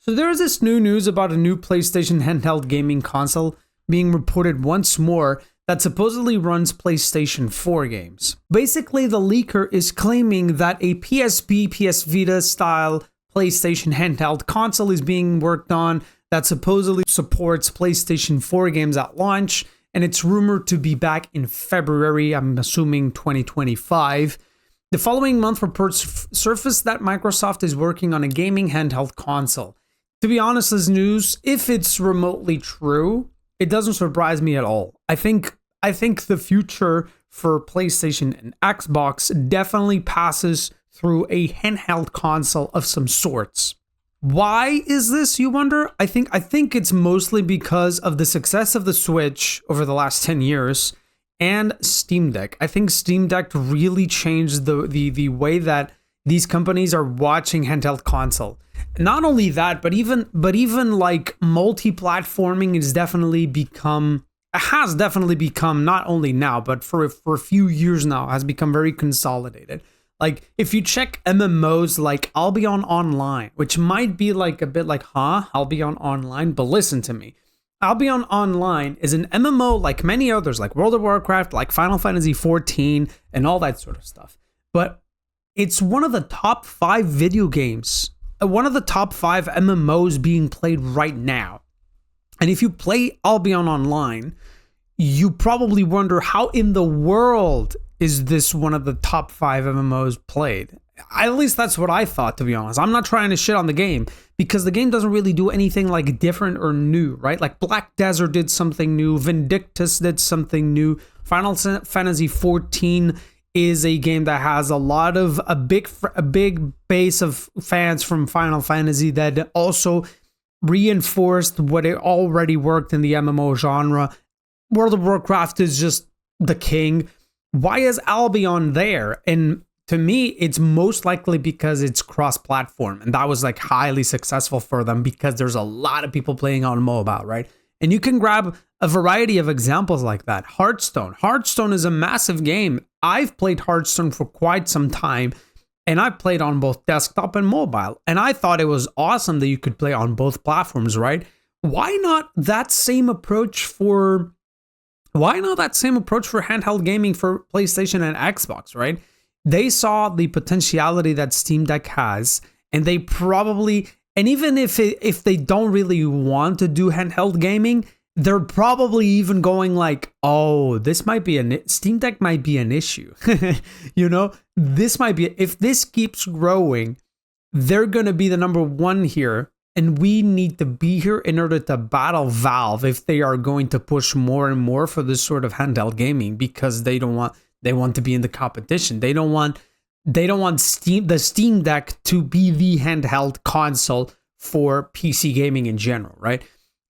So there is this new news about a new PlayStation handheld gaming console being reported once more that supposedly runs PlayStation 4 games. Basically, the leaker is claiming that a PSP, PS Vita style PlayStation handheld console is being worked on that supposedly supports PlayStation 4 games at launch, and it's rumored to be back in February, I'm assuming 2025. The following month, reports surfaced that Microsoft is working on a gaming handheld console. To be honest, this news, if it's remotely true, it doesn't surprise me at all. I think the future for PlayStation and Xbox definitely passes through a handheld console of some sorts. Why is this, you wonder? I think it's mostly because of the success of the Switch over the last 10 years and Steam Deck. I think Steam Deck really changed the way that these companies are watching handheld console. Not only that, but even like multi-platforming has definitely become not only now, but for a few years now has become very consolidated. Like if you check MMOs like Albion Online, which might be like a bit like, Albion Online, but listen to me. Albion Online is an MMO like many others, like World of Warcraft, like Final Fantasy XIV, and all that sort of stuff. But it's one of the top 5 video games, one of the top 5 MMOs being played right now. And if you play Albion Online, you probably wonder how in the world is this one of the top 5 MMOs played. At least that's what I thought, to be honest. I'm not trying to shit on the game because the game doesn't really do anything like different or new, right? Like Black Desert did something new, Vindictus did something new, Final Fantasy XIV is a game that has a big base of fans from Final Fantasy that also reinforced what it already worked in the MMO genre. World of Warcraft is just the king. Why is Albion there? And to me, it's most likely because it's cross-platform, and that was like highly successful for them because there's a lot of people playing on mobile, right? And you can grab a variety of examples like that. Hearthstone is a massive game. I've played Hearthstone for quite some time, and I've played on both desktop and mobile, and I thought it was awesome that you could play on both platforms, right? Why not that same approach for handheld gaming for PlayStation and Xbox, right? They saw the potentiality that Steam Deck has, and they probably, and even if they don't really want to do handheld gaming, they're probably even going like, oh, Steam Deck might be an issue. You know, this might be, if this keeps growing, they're going to be the number one here. And we need to be here in order to battle Valve if they are going to push more and more for this sort of handheld gaming, because they want to be in the competition. They don't want the Steam Deck to be the handheld console for PC gaming in general, right?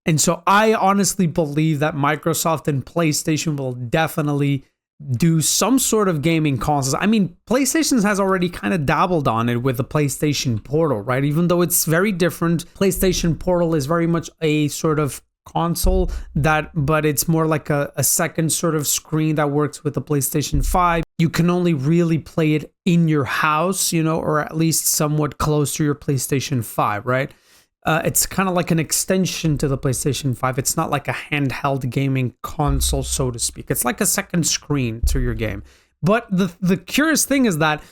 And so I honestly believe that Microsoft and PlayStation will definitely do some sort of gaming consoles. I mean, PlayStation has already kind of dabbled on it with the PlayStation Portal, right? Even though it's very different, PlayStation Portal is very much a sort of console but it's more like a second sort of screen that works with the PlayStation 5. You can only really play it in your house, you know, or at least somewhat close to your PlayStation 5, right? It's kind of like an extension to the PlayStation 5. It's not like a handheld gaming console, so to speak. It's like a second screen to your game. But the curious thing is that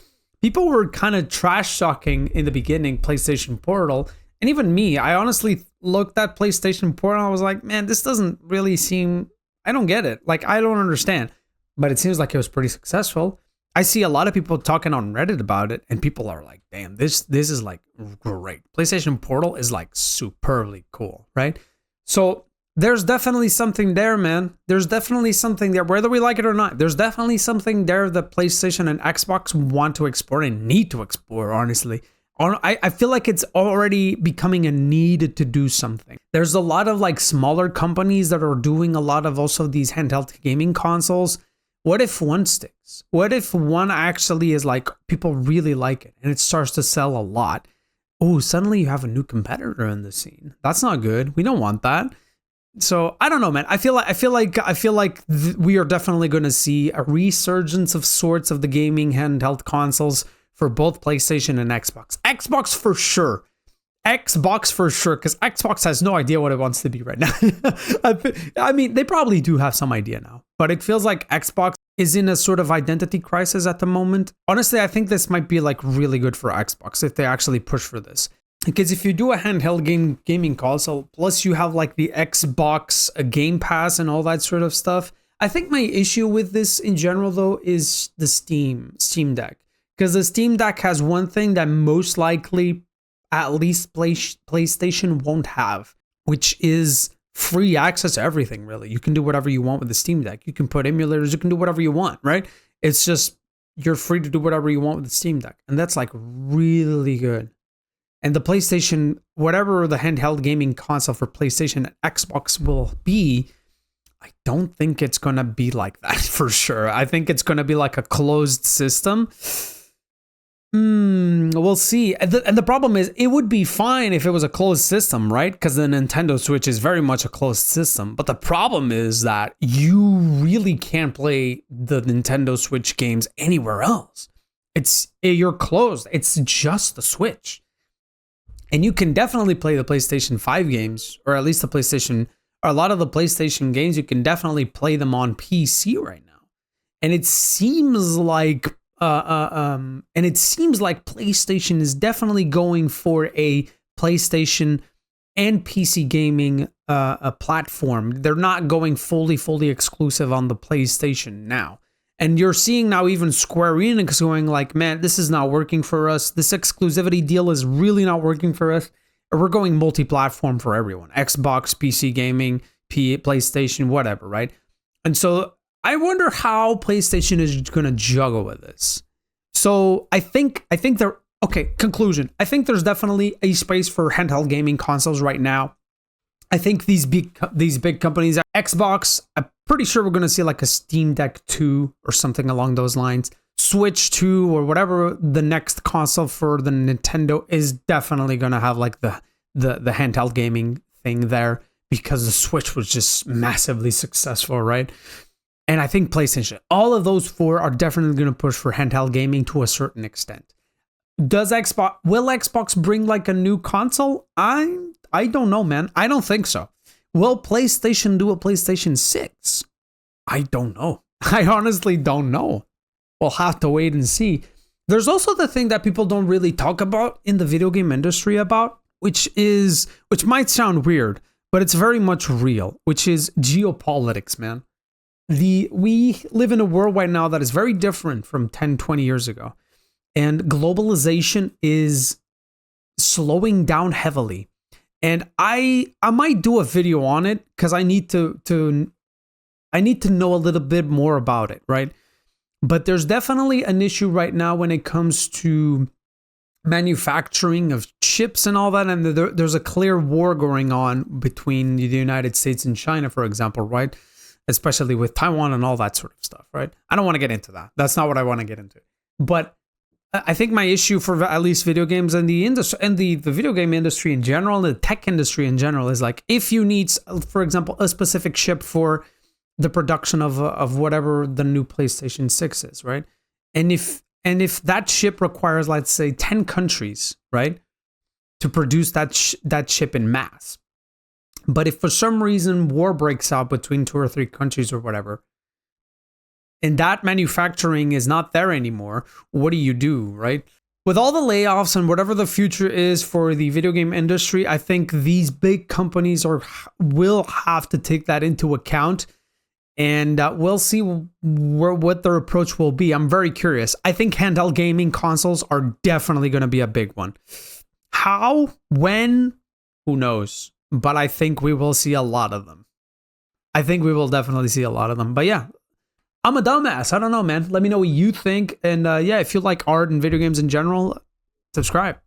people were kind of trash talking in the beginning PlayStation Portal, and even me, I honestly looked at PlayStation Portal and I was like, man, this doesn't really seem, I don't get it. Like, I don't understand. But it seems like it was pretty successful. I see a lot of people talking on Reddit about it, and people are like, damn, this is like great. PlayStation Portal is like superbly cool, right? So there's definitely something there, man. There's definitely something there, whether we like it or not. There's definitely something there that PlayStation and Xbox want to explore and need to explore, honestly. I feel like it's already becoming a need to do something. There's a lot of like smaller companies that are doing a lot of also these handheld gaming consoles. What if one sticks? What if one actually is like, people really like it and it starts to sell a lot? Oh, suddenly you have a new competitor in the scene. That's not good. We don't want that. So I don't know, man. I feel like we are definitely going to see a resurgence of sorts of the gaming handheld consoles for both PlayStation and Xbox. Xbox for sure. Xbox for sure, because Xbox has no idea what it wants to be right now. I mean, they probably do have some idea now, but it feels like Xbox is in a sort of identity crisis at the moment. Honestly, I think this might be like really good for Xbox if they actually push for this. Because if you do a handheld gaming console, plus you have like the Xbox Game Pass and all that sort of stuff, I think my issue with this in general though is the Steam Deck. Because the Steam Deck has one thing that most likely at least PlayStation won't have, which is free access to everything, really. You can do whatever you want with the Steam Deck. You can put emulators, you can do whatever you want, right? It's just, you're free to do whatever you want with the Steam Deck. And that's like really good. And the PlayStation, whatever the handheld gaming console for PlayStation and Xbox will be, I don't think it's going to be like that for sure. I think it's going to be like a closed system. We'll see. And the problem is, it would be fine if it was a closed system, right? Because the Nintendo Switch is very much a closed system. But the problem is that you really can't play the Nintendo Switch games anywhere else. You're closed. It's just the Switch. And you can definitely play the PlayStation 5 games, or at least a lot of the PlayStation games, you can definitely play them on PC right now. And it seems like PlayStation is definitely going for a PlayStation and PC gaming a platform. They're not going fully exclusive on the PlayStation now. And you're seeing now even Square Enix going like, man, this is not working for us. This exclusivity deal is really not working for us. We're going multi-platform for everyone. Xbox, PC gaming, PlayStation, whatever, right? And so I wonder how PlayStation is going to juggle with this. So I think conclusion. I think there's definitely a space for handheld gaming consoles right now. I think these big companies, Xbox, I'm pretty sure we're going to see like a Steam Deck 2 or something along those lines. Switch 2 or whatever the next console for the Nintendo is definitely going to have like the handheld gaming thing there, because the Switch was just massively successful, right? And I think PlayStation, all of those four are definitely going to push for handheld gaming to a certain extent. Will Xbox bring like a new console? I don't know, man. I don't think so. Will PlayStation do a PlayStation 6? I don't know. I honestly don't know. We'll have to wait and see. There's also the thing that people don't really talk about in the video game industry about, which might sound weird, but it's very much real, which is geopolitics, man. We live in a world right now that is very different from 10, 20 years ago. And globalization is slowing down heavily. And I might do a video on it because I need to know a little bit more about it, right? But there's definitely an issue right now when it comes to manufacturing of chips and all that. And there's a clear war going on between the United States and China, for example, right? Especially with Taiwan and all that sort of stuff, right? I don't want to get into that. That's not what I want to get into. But I think my issue for at least video games and the industry and the video game industry in general, and the tech industry in general, is like, if you need, for example, a specific chip for the production of whatever the new PlayStation 6 is, right? And if that chip requires, let's say, 10 countries, right, to produce that chip in mass, but if for some reason war breaks out between 2 or 3 countries or whatever, and that manufacturing is not there anymore, what do you do, right? With all the layoffs and whatever the future is for the video game industry, I think these big companies will have to take that into account, and we'll see what their approach will be. I'm very curious. I think handheld gaming consoles are definitely going to be a big one. How? When? Who knows? But I think we will see a lot of them. I think we will definitely see a lot of them. But yeah, I'm a dumbass. I don't know, man. Let me know what you think. And yeah, if you like art and video games in general, subscribe.